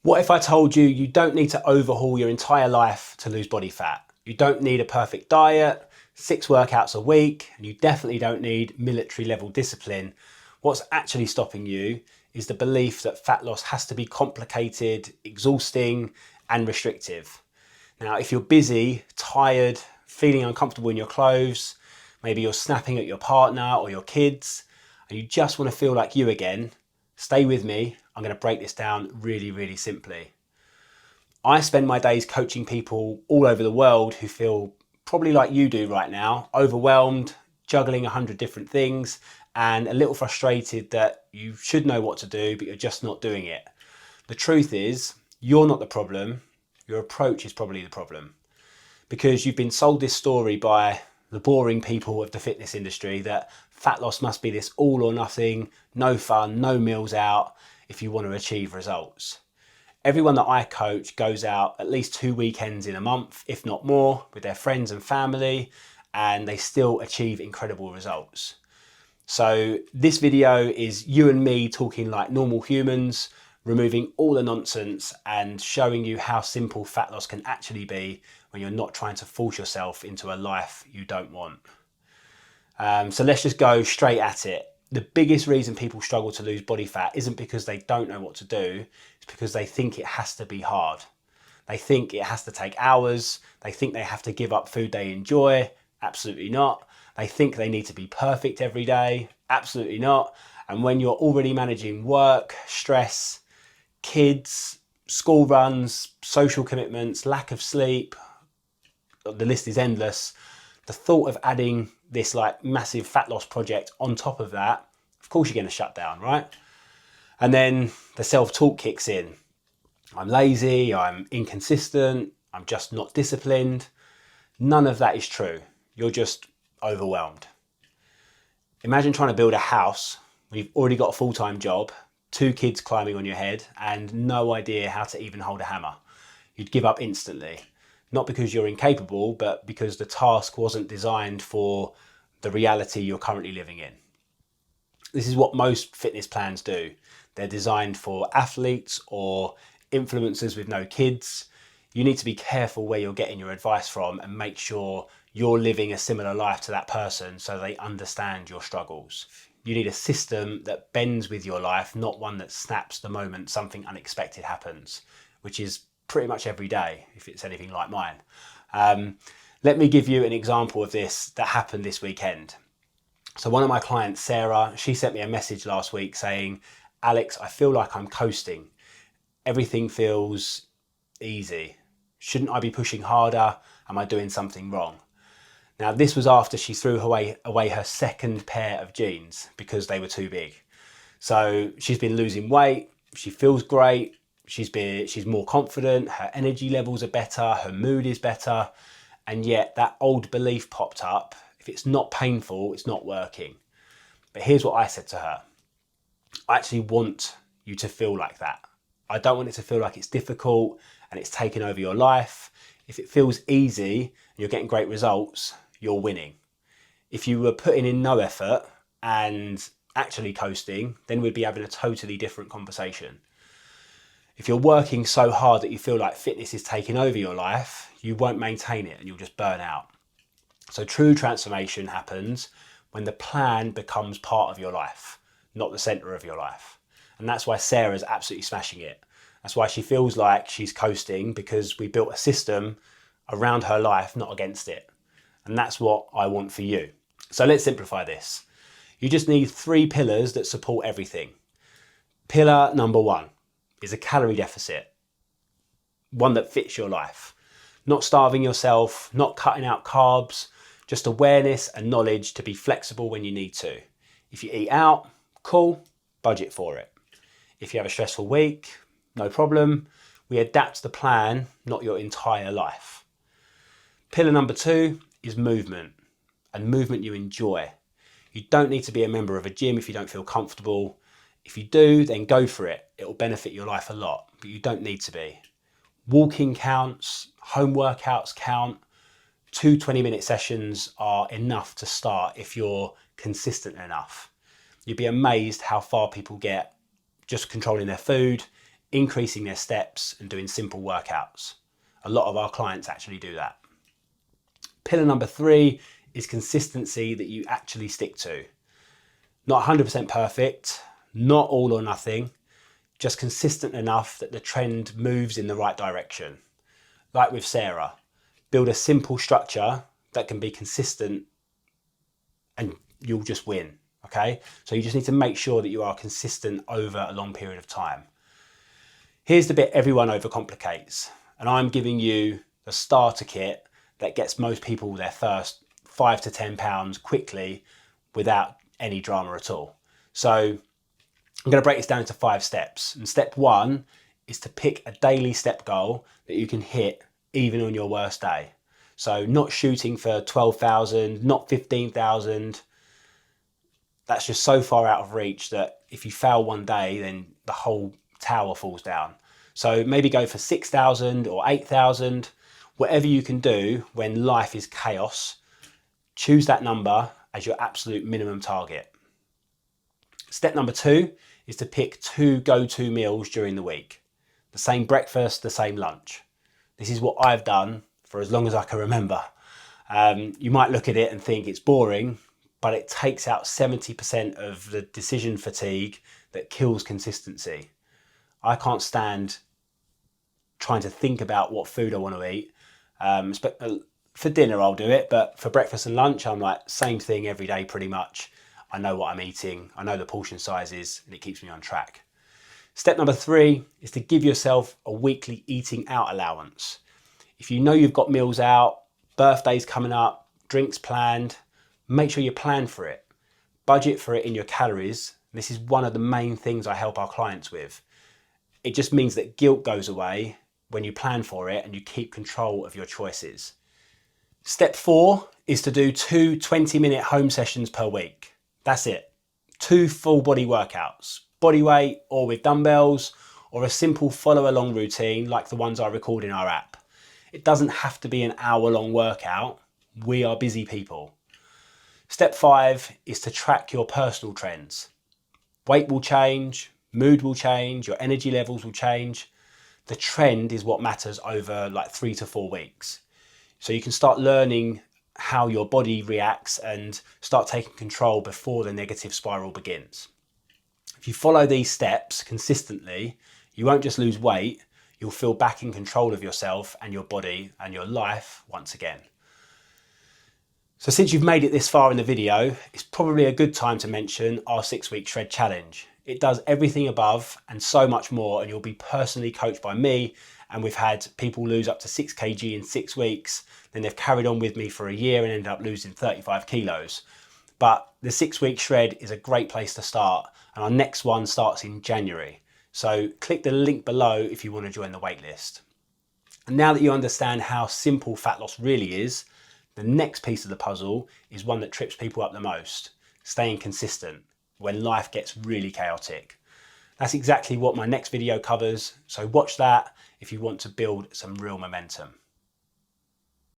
What if I told you you don't need to overhaul your entire life to lose body fat? You don't need a perfect diet, 6 workouts a week, and you definitely don't need military level discipline. What's actually stopping you is the belief that fat loss has to be complicated, exhausting, and restrictive. Now, if you're busy, tired, feeling uncomfortable in your clothes, maybe you're snapping at your partner or your kids, and you just want to feel like you again, stay with me. I'm going to break this down really, really simply. I spend my days coaching people all over the world who feel probably like you do right now, overwhelmed, juggling 100 different things, and a little frustrated that you should know what to do, but you're just not doing it. The truth is, you're not the problem. Your approach is probably the problem, because you've been sold this story by the boring people of the fitness industry that fat loss must be this all or nothing, no fun, no meals out if you want to achieve results. Everyone that I coach goes out at least 2 weekends in a month, if not more, with their friends and family, and they still achieve incredible results. So this video is you and me talking like normal humans, removing all the nonsense and showing you how simple fat loss can actually be when you're not trying to force yourself into a life you don't want. So let's just go straight at it. The biggest reason people struggle to lose body fat isn't because they don't know what to do, it's because they think it has to be hard. They think it has to take hours, they think they have to give up food they enjoy, absolutely not. They think they need to be perfect every day, absolutely not. And when you're already managing work, stress, kids, school runs, social commitments, lack of sleep, the list is endless. The thought of adding this like massive fat loss project on top of that, of course you're going to shut down, right? And then the self-talk kicks in. I'm lazy, I'm inconsistent, I'm just not disciplined. None of that is true. You're just overwhelmed. Imagine trying to build a house when you've already got a full-time job, 2 kids climbing on your head, and no idea how to even hold a hammer. You'd give up instantly. Not because you're incapable, but because the task wasn't designed for the reality you're currently living in. This is what most fitness plans do. They're designed for athletes or influencers with no kids. You need to be careful where you're getting your advice from and make sure you're living a similar life to that person so they understand your struggles. You need a system that bends with your life, not one that snaps the moment something unexpected happens, which is pretty much every day if it's anything like mine. Let me give you an example of this that happened this weekend. So one of my clients, Sarah, she sent me a message last week saying, Alex, I feel like I'm coasting. Everything feels easy. Shouldn't I be pushing harder? Am I doing something wrong? Now this was after she threw away her second pair of jeans because they were too big. So she's been losing weight, she feels great, she's more confident, her energy levels are better, her mood is better, and yet that old belief popped up: if it's not painful, it's not working. But here's what I said to her. I actually want you to feel like that. I don't want it to feel like it's difficult and it's taken over your life. If it feels easy and you're getting great results, you're winning. If you were putting in no effort and actually coasting, then we'd be having a totally different conversation. If you're working so hard that you feel like fitness is taking over your life, you won't maintain it and you'll just burn out. So true transformation happens when the plan becomes part of your life, not the center of your life. And that's why Sarah's absolutely smashing it. That's why she feels like she's coasting, because we built a system around her life, not against it. And that's what I want for you. So let's simplify this. You just need 3 pillars that support everything. Pillar number 1 is a calorie deficit, one that fits your life. Not starving yourself, not cutting out carbs, just awareness and knowledge to be flexible when you need to. If you eat out, cool, budget for it. If you have a stressful week, no problem. We adapt the plan, not your entire life. Pillar number 2 is movement, and movement you enjoy. You don't need to be a member of a gym if you don't feel comfortable. If you do, then go for it. It will benefit your life a lot, but you don't need to be. Walking counts, home workouts count. 2 20-minute sessions are enough to start if you're consistent enough. You'd be amazed how far people get just controlling their food, increasing their steps and doing simple workouts. A lot of our clients actually do that. Pillar number 3 is consistency that you actually stick to. Not 100% perfect, not all or nothing, just consistent enough that the trend moves in the right direction. Like with Sarah, build a simple structure that can be consistent and you'll just win, okay? So you just need to make sure that you are consistent over a long period of time. Here's the bit everyone overcomplicates, and I'm giving you the starter kit that gets most people their first 5 to 10 pounds quickly without any drama at all. So I'm going to break this down into 5 steps. And step 1 is to pick a daily step goal that you can hit even on your worst day. So not shooting for 12,000, not 15,000. That's just so far out of reach that if you fail one day, then the whole tower falls down. So maybe go for 6,000 or 8,000, whatever you can do when life is chaos. Choose that number as your absolute minimum target. Step number 2 is to pick 2 go-to meals during the week. The same breakfast, the same lunch. This is what I've done for as long as I can remember. You might look at it and think it's boring, but it takes out 70% of the decision fatigue that kills consistency. I can't stand trying to think about what food I want to eat. For dinner I'll do it, but for breakfast and lunch I'm like, same thing every day pretty much. I know what I'm eating, I know the portion sizes, and it keeps me on track. Step number 3 is to give yourself a weekly eating out allowance. If you know you've got meals out, birthdays coming up, drinks planned, make sure you plan for it. Budget for it in your calories. This is one of the main things I help our clients with. It just means that guilt goes away when you plan for it and you keep control of your choices. Step 4 is to do 2 20-minute home sessions per week. That's it. 2 full body workouts, body weight or with dumbbells, or a simple follow along routine like the ones I record in our app. It doesn't have to be an hour-long workout. We are busy people. Step 5 is to track your personal trends. Weight will change, mood will change, your energy levels will change. The trend is what matters over like 3 to 4 weeks. So you can start learning how your body reacts and start taking control before the negative spiral begins. If you follow these steps consistently, you won't just lose weight, you'll feel back in control of yourself and your body and your life once again. So since you've made it this far in the video, it's probably a good time to mention our 6-week shred challenge. It does everything above and so much more, and you'll be personally coached by me. And we've had people lose up to 6 kg in 6 weeks. Then they've carried on with me for a year and ended up losing 35 kilos. But the 6-week shred is a great place to start. And our next one starts in January. So click the link below if you want to join the waitlist. And now that you understand how simple fat loss really is, the next piece of the puzzle is one that trips people up the most: staying consistent when life gets really chaotic. That's exactly what my next video covers, so watch that if you want to build some real momentum.